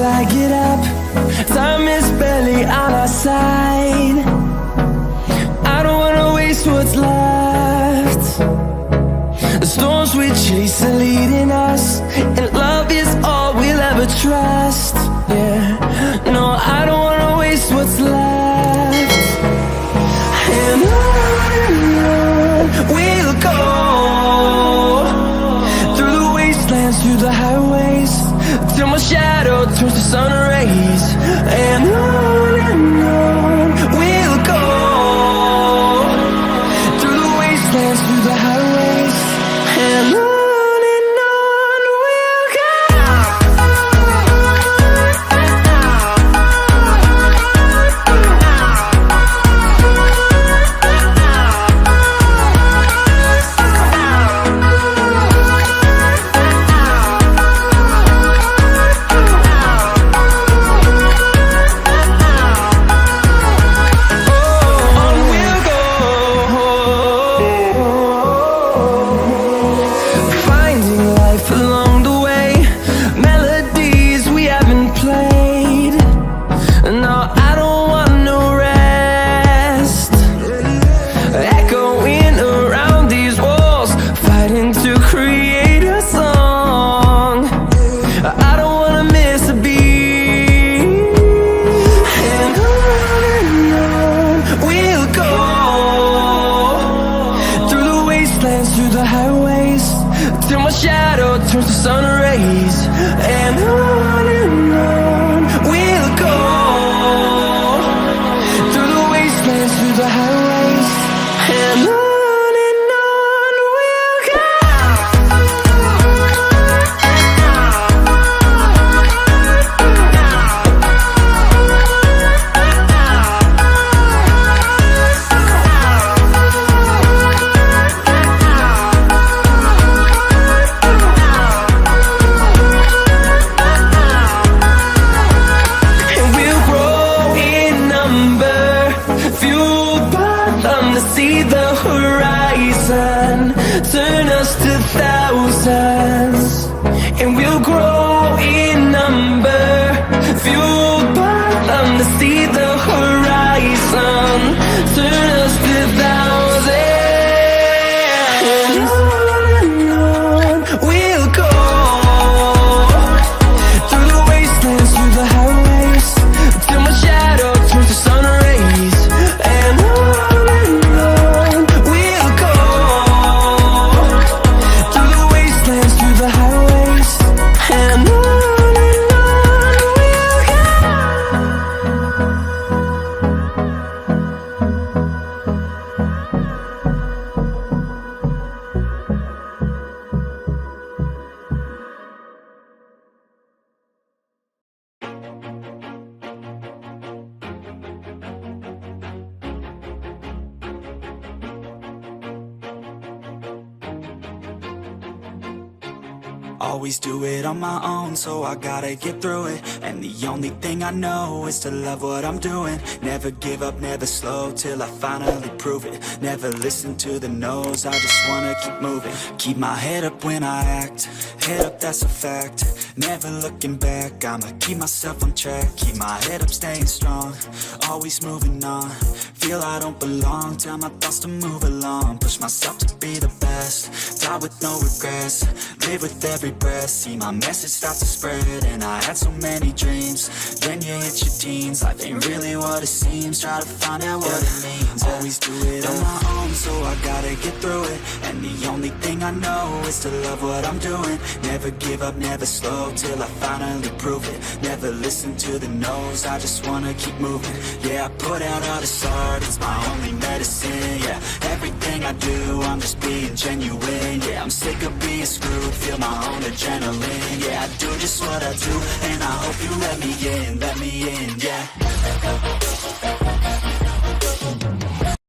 I get up. Time is barely on our side. I don't wanna waste what's left. The storms we chase are leading us, and love is all we'll ever trust. Yeah, no, I don't wanna waste what's left. And on we'll go, through the wastelands, through the highways, till my shadow turns to sun rays. And on we'll go, through the wastelands, through the highways, and on we'll go. Through the highways, till my shadow turns to sun rays. And on we'll go, through the wastelands, through the highways, and on we'll go. See the horizon, turn us to thousands, and we'll grow in number, fueled by them to see the horizon, turn us to thousands. And on we'll go, through the wastelands, through the highways, till my shadow turns to sun rays. And always do it on my own, so I gotta get through it. And the only thing I know is to love what I'm doing. Never give up, never slow, till I finally prove it. Never listen to the no's, I just wanna keep moving. Keep my head up when I act, head up, that's a fact. Never looking back, I'ma keep myself on track. Keep my head up, staying strong, always moving on. Feel I don't belong, tell my thoughts to move along. Push myself to be the best, die with no regrets. Live with every breath, see my message start to spread. And I had so many dreams, then you hit your teens. Life ain't really what it seems, try to find out what it means. Always do it on my own, so I gotta get through it. And the only thing I know is to love what I'm doing. Never give up, never slow, till I finally prove it. Never listen to the no's, I just wanna keep moving. Yeah, I put out all this art, it's my only medicine. Yeah, everything I do, I'm just being genuine. Yeah, I'm sick of being screwed, feel my own adrenaline. Yeah, I do just what I do, and I hope you let me in, yeah.